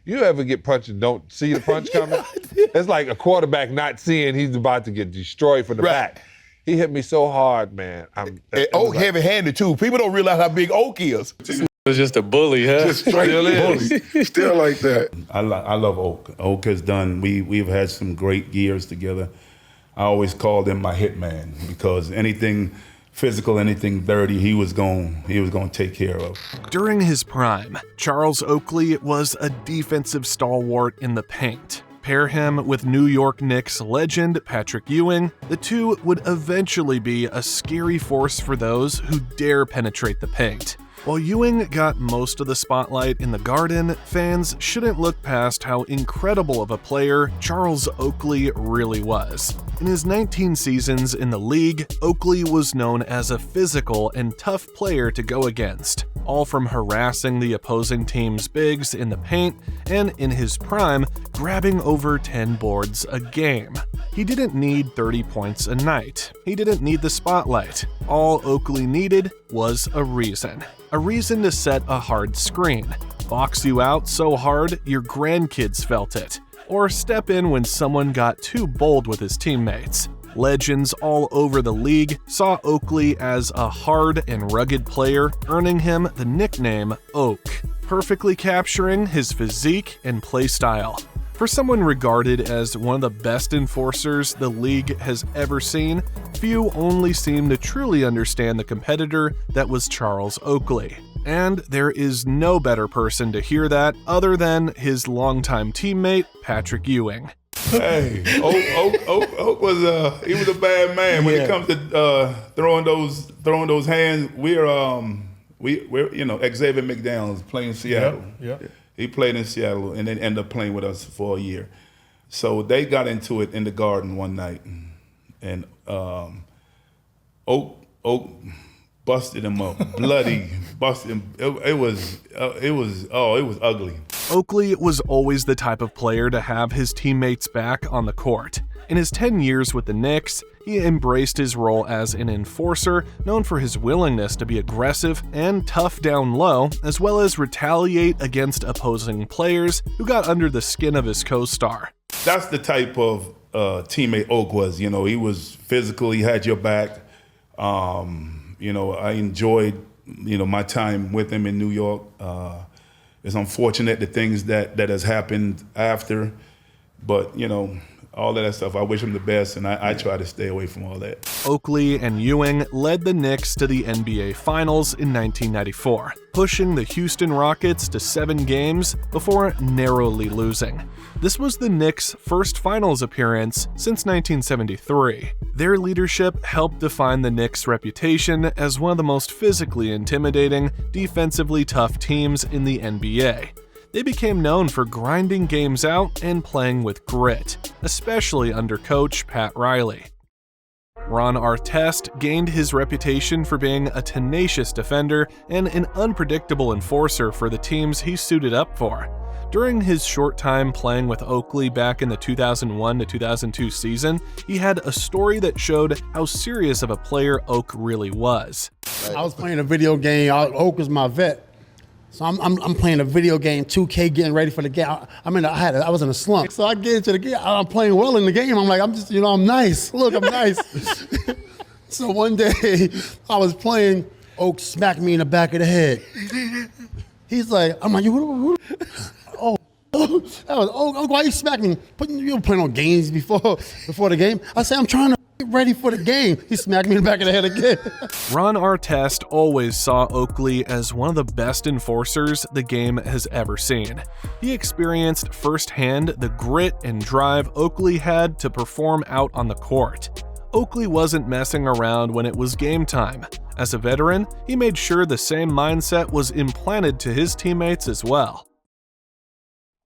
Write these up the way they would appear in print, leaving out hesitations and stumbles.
You ever get punched and don't see the punch coming? It's like a quarterback not seeing he's about to get destroyed from the back. He hit me so hard, man. Oak heavy-handed, too. People don't realize how big Oak is. Was just a bully, huh? Just straight bully. Still like that. I love Oak. Oak has done, we've had some great years together. I always called him my hitman because anything physical, anything dirty, he was going to take care of. During his prime, Charles Oakley was a defensive stalwart in the paint. Pair him with New York Knicks legend Patrick Ewing, the two would eventually be a scary force for those who dare penetrate the paint. While Ewing got most of the spotlight in the Garden, fans shouldn't look past how incredible of a player Charles Oakley really was. In his 19 seasons in the league, Oakley was known as a physical and tough player to go against, all from harassing the opposing team's bigs in the paint and, in his prime, grabbing over 10 boards a game. He didn't need 30 points a night. He didn't need the spotlight. All Oakley needed was a reason to set a hard screen, box you out so hard your grandkids felt it, or step in when someone got too bold with his teammates. Legends all over the league saw Oakley as a hard and rugged player, earning him the nickname Oak, perfectly capturing his physique and play style. For someone regarded as one of the best enforcers the league has ever seen, few only seem to truly understand the competitor that was Charles Oakley. And there is no better person to hear that other than his longtime teammate, Patrick Ewing. Hey, Oak was he was a bad man when it comes to throwing those hands. We're Xavier McDaniels playing in Seattle. Yeah. He played in Seattle and then ended up playing with us for a year. So they got into it in the Garden one night, and Oak busted him up, bloody, busted him. It was ugly. Oakley was always the type of player to have his teammates back on the court. In his 10 years with the Knicks, he embraced his role as an enforcer, known for his willingness to be aggressive and tough down low, as well as retaliate against opposing players who got under the skin of his co-star. That's the type of teammate Oak was. He was physical, he had your back. I enjoyed, my time with him in New York. It's unfortunate the things that has happened after, but, all of that stuff, I wish him the best, and I try to stay away from all that. Oakley and Ewing led the Knicks to the NBA Finals in 1994, pushing the Houston Rockets to 7 games before narrowly losing. This was the Knicks' first Finals appearance since 1973. Their leadership helped define the Knicks' reputation as one of the most physically intimidating, defensively tough teams in the NBA. They became known for grinding games out and playing with grit, especially under coach Pat Riley. Ron Artest gained his reputation for being a tenacious defender and an unpredictable enforcer for the teams he suited up for. During his short time playing with Oakley back in the 2001 to 2002 season, he had a story that showed how serious of a player Oak really was. I was playing a video game. Oak was my vet. So I'm playing a video game, 2K, getting ready for the game. I was in a slump. So I get into the game. I'm playing well in the game. I'm like, I'm nice. Look, I'm nice. So one day I was playing. Oak smacked me in the back of the head. He's like, I'm like, oh, that was Oak. Why you smack me? You were playing on games before the game. I said, I'm trying to get ready for the game. He smacked me in the back of the head again. Ron Artest always saw Oakley as one of the best enforcers the game has ever seen. He experienced firsthand the grit and drive Oakley had to perform out on the court. Oakley wasn't messing around when it was game time. As a veteran, he made sure the same mindset was implanted to his teammates as well.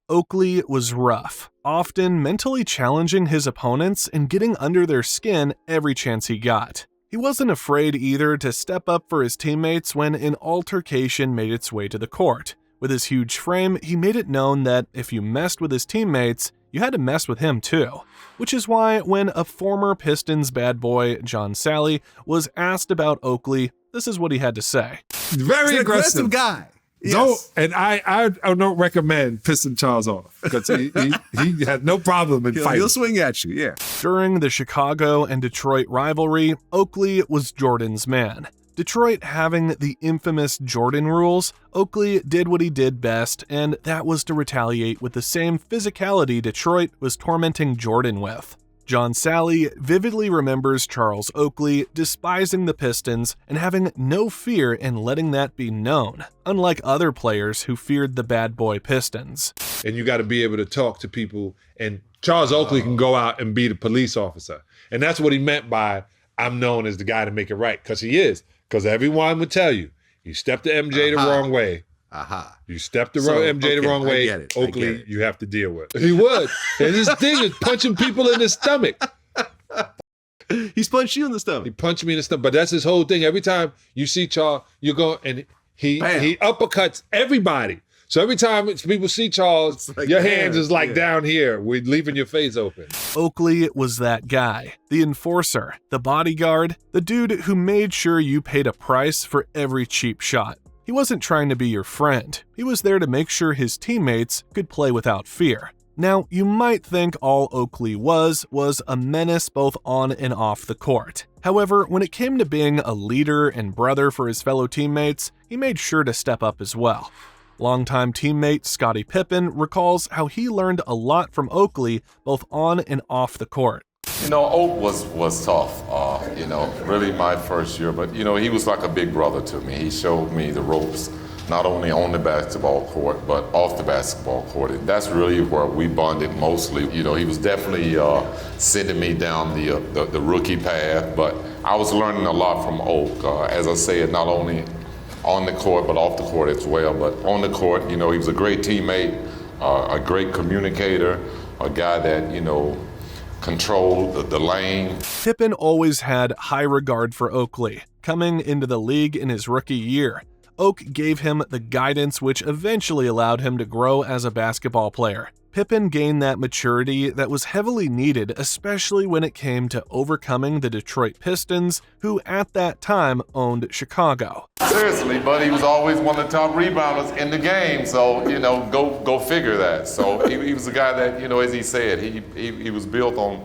Oakley was rough, often mentally challenging his opponents and getting under their skin every chance he got. He wasn't afraid either to step up for his teammates when an altercation made its way to the court. With his huge frame, he made it known that if you messed with his teammates, you had to mess with him too. Which is why when a former Pistons bad boy, John Sally, was asked about Oakley, this is what he had to say. Very aggressive guy. And I don't recommend pissing Charles off because he has no problem in fighting. He'll swing at you, yeah. During the Chicago and Detroit rivalry, Oakley was Jordan's man. Detroit having the infamous Jordan rules, Oakley did what he did best, and that was to retaliate with the same physicality Detroit was tormenting Jordan with. John Sally vividly remembers Charles Oakley despising the Pistons and having no fear in letting that be known, unlike other players who feared the bad boy Pistons. And you got to be able to talk to people, and Charles Oakley can go out and be the police officer. And that's what he meant by, I'm known as the guy to make it right, because he is. Because everyone would tell you, you stepped the MJ the wrong way. You stepped the MJ the wrong way, Oakley, you have to deal with. He would. And his thing is punching people in the stomach. He's punched you in the stomach. He punched me in the stomach. But that's his whole thing. Every time you see Charles, you go and he uppercuts everybody. So every time people see Charles, like your hands is like down here. We're leaving your face open. Oakley was that guy, the enforcer, the bodyguard, the dude who made sure you paid a price for every cheap shot. He wasn't trying to be your friend. He was there to make sure his teammates could play without fear. Now, you might think all Oakley was a menace both on and off the court. However, when it came to being a leader and brother for his fellow teammates, he made sure to step up as well. Longtime teammate Scottie Pippen recalls how he learned a lot from Oakley both on and off the court. You know, Oak was tough, really my first year, but, he was like a big brother to me. He showed me the ropes, not only on the basketball court, but off the basketball court. And that's really where we bonded mostly. He was definitely sending me down the rookie path, but I was learning a lot from Oak. As I said, not only on the court, but off the court as well. But on the court, he was a great teammate, a great communicator, a guy that, controlled the lane. Pippen always had high regard for Oakley. Coming into the league in his rookie year, Oak gave him the guidance which eventually allowed him to grow as a basketball player. Pippen gained that maturity that was heavily needed, especially when it came to overcoming the Detroit Pistons, who at that time owned Chicago. Seriously, but he was always one of the top rebounders in the game, so, go figure that. So he was a guy that, as he said, he was built on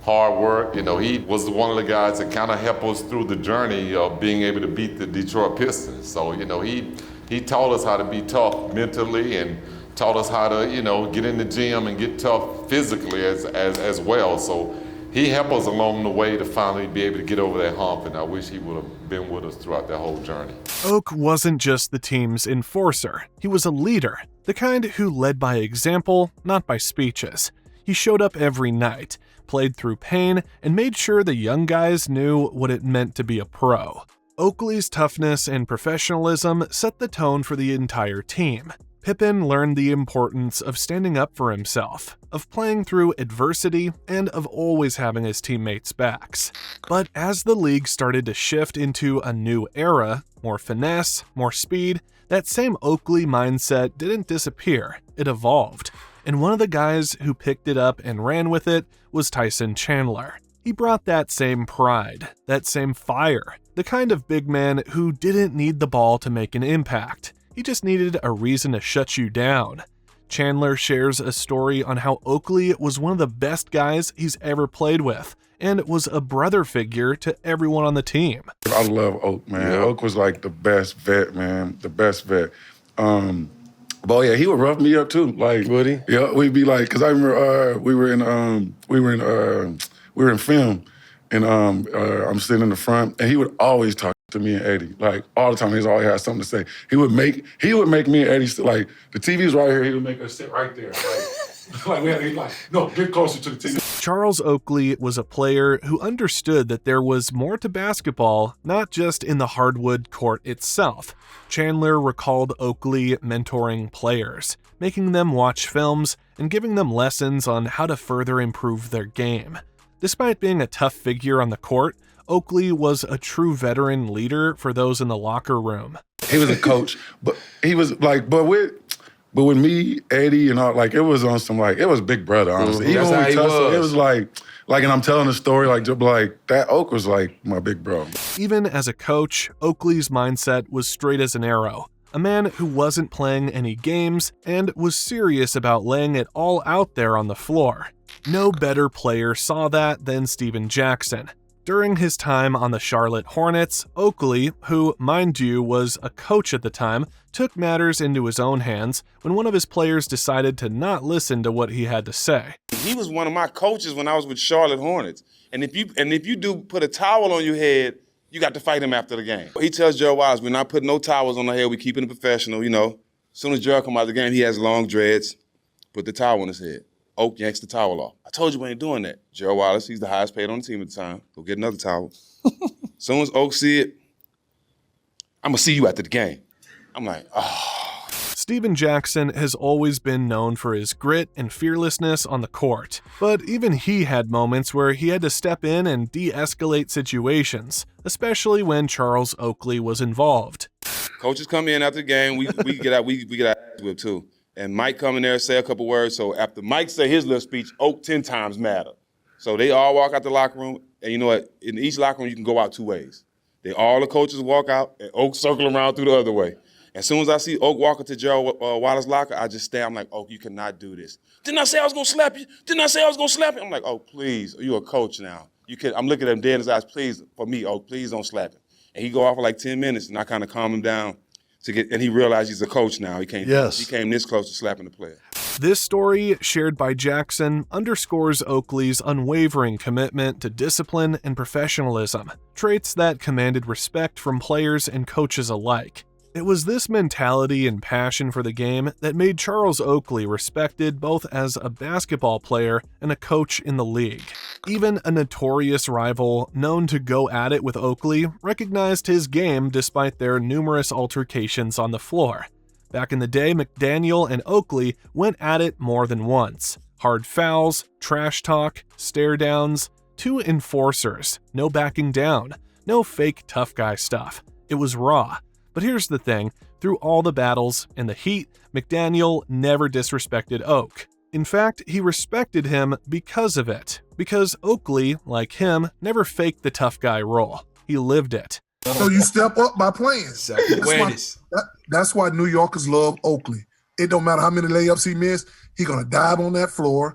hard work. He was one of the guys that kind of helped us through the journey of being able to beat the Detroit Pistons. So, he taught us how to be tough mentally and taught us how to, get in the gym and get tough physically as well. So he helped us along the way to finally be able to get over that hump, and I wish he would have been with us throughout that whole journey. Oak wasn't just the team's enforcer. He was a leader, the kind who led by example, not by speeches. He showed up every night, played through pain, and made sure the young guys knew what it meant to be a pro. Oakley's toughness and professionalism set the tone for the entire team. Pippen learned the importance of standing up for himself, of playing through adversity, and of always having his teammates' backs. But as the league started to shift into a new era, more finesse, more speed, that same Oakley mindset didn't disappear, it evolved. And one of the guys who picked it up and ran with it was Tyson Chandler. He brought that same pride, that same fire, the kind of big man who didn't need the ball to make an impact. He just needed a reason to shut you down. Chandler shares a story on how Oakley was one of the best guys he's ever played with, and was a brother figure to everyone on the team. I love Oak, man. Yeah. Oak was like the best vet, man, the best vet. But yeah, he would rough me up too. Like, would he? Yeah, we'd be like, cause I remember we were in film, and I'm sitting in the front, and he would always talk to me and Eddie, like all the time. He always had something to say. He would make me and Eddie sit, like the TV's right here. He would make us sit right there. No, get closer to the TV. Charles Oakley was a player who understood that there was more to basketball, not just in the hardwood court itself. Chandler recalled Oakley mentoring players, making them watch films and giving them lessons on how to further improve their game. Despite being a tough figure on the court, Oakley was a true veteran leader for those in the locker room. He was a coach, but he was like, but with me, Eddie, and all, like it was on some like it was Big Brother, honestly. Mm-hmm. Even when we touched it was like, and I'm telling the story like that Oak was like my big bro. Even as a coach, Oakley's mindset was straight as an arrow. a man who wasn't playing any games and was serious about laying it all out there on the floor. No better player saw that than Steven Jackson. During his time on the Charlotte Hornets, Oakley, who, mind you, was a coach at the time, took matters into his own hands when one of his players decided to not listen to what he had to say. He was one of my coaches when I was with Charlotte Hornets. And if you do put a towel on your head, you got to fight him after the game. He tells Joe Wallace, we're not putting no towels on the head, we keeping it professional, you know. As soon as Joe come out of the game, he has long dreads, put the towel on his head. Oak yanks the towel off. I told you we ain't doing that. Joe Wallace, he's the highest paid on the team at the time. Go get another towel. As soon as Oak see it, I'm gonna see you after the game. I'm like, oh. Steven Jackson has always been known for his grit and fearlessness on the court, but even he had moments where he had to step in and de-escalate situations, especially when Charles Oakley was involved. Coaches come in after the game, we get our ass whipped too. And Mike come in there and say a couple words. So after Mike say his little speech, Oak 10 times madder. So they all walk out the locker room. And you know what? In each locker room, you can go out 2 ways. All the coaches walk out, and Oak circle around through the other way. As soon as I see Oak walking to Joe Wallace's locker, I just stand. I'm like, Oak, you cannot do this. Didn't I say I was going to slap you? Didn't I say I was going to slap you? I'm like, oh, please. You're a coach now. I'm looking at him dead in his eyes. Please, for me, Oak, please don't slap him. And he go off for like 10 minutes, and I kind of calm him down. And he realized he's a coach now. He came this close to slapping the player. This story, shared by Jackson, underscores Oakley's unwavering commitment to discipline and professionalism, traits that commanded respect from players and coaches alike. It was this mentality and passion for the game that made Charles Oakley respected both as a basketball player and a coach in the league. Even a notorious rival known to go at it with Oakley recognized his game despite their numerous altercations on the floor. Back in the day, McDaniel and Oakley went at it more than once. Hard fouls, trash talk, stare downs, 2 enforcers, no backing down, no fake tough guy stuff. It was raw. But here's the thing, through all the battles and the heat, McDaniel never disrespected Oak. In fact, he respected him because of it. Because Oakley, like him, never faked the tough guy role. He lived it. So you step up by playing. That's why New Yorkers love Oakley. It don't matter how many layups he missed, he's going to dive on that floor,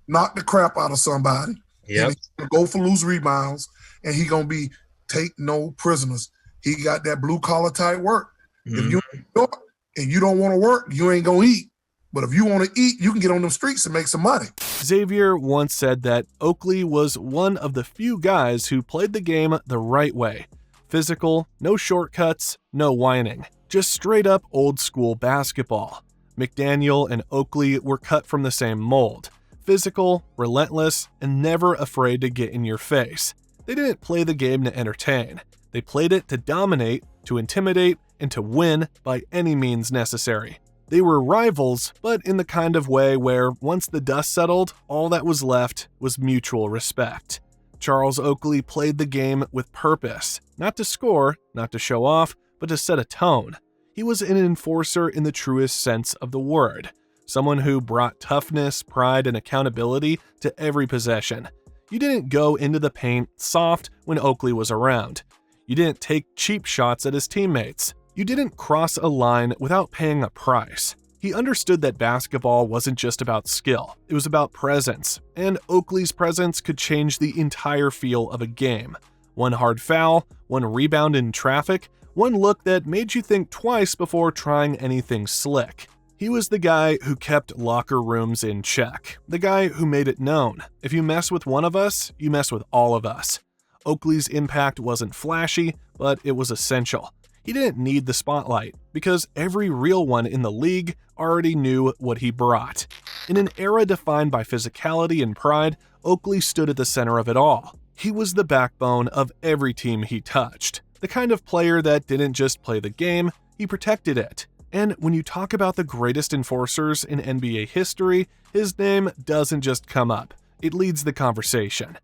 knock the crap out of somebody, and he's going to go for loose rebounds, and he's going to be take no prisoners. He got that blue-collar type work. If you're in New York and you don't want to work, you ain't going to eat. But if you want to eat, you can get on them streets and make some money. Xavier once said that Oakley was one of the few guys who played the game the right way. Physical, no shortcuts, no whining. Just straight-up old-school basketball. McDaniel and Oakley were cut from the same mold. Physical, relentless, and never afraid to get in your face. They didn't play the game to entertain. They played it to dominate, to intimidate, and to win by any means necessary. They were rivals, but in the kind of way where once the dust settled, all that was left was mutual respect. Charles Oakley played the game with purpose, not to score, not to show off, but to set a tone. He was an enforcer in the truest sense of the word, someone who brought toughness, pride, and accountability to every possession. You didn't go into the paint soft when Oakley was around. You didn't take cheap shots at his teammates. You didn't cross a line without paying a price. He understood that basketball wasn't just about skill, it was about presence, and Oakley's presence could change the entire feel of a game. One hard foul, one rebound in traffic, one look that made you think twice before trying anything slick. He was the guy who kept locker rooms in check, the guy who made it known, if you mess with one of us, you mess with all of us. Oakley's impact wasn't flashy, but it was essential. He didn't need the spotlight, because every real one in the league already knew what he brought. In an era defined by physicality and pride, Oakley stood at the center of it all. He was the backbone of every team he touched. The kind of player that didn't just play the game, he protected it. And when you talk about the greatest enforcers in NBA history, his name doesn't just come up, it leads the conversation.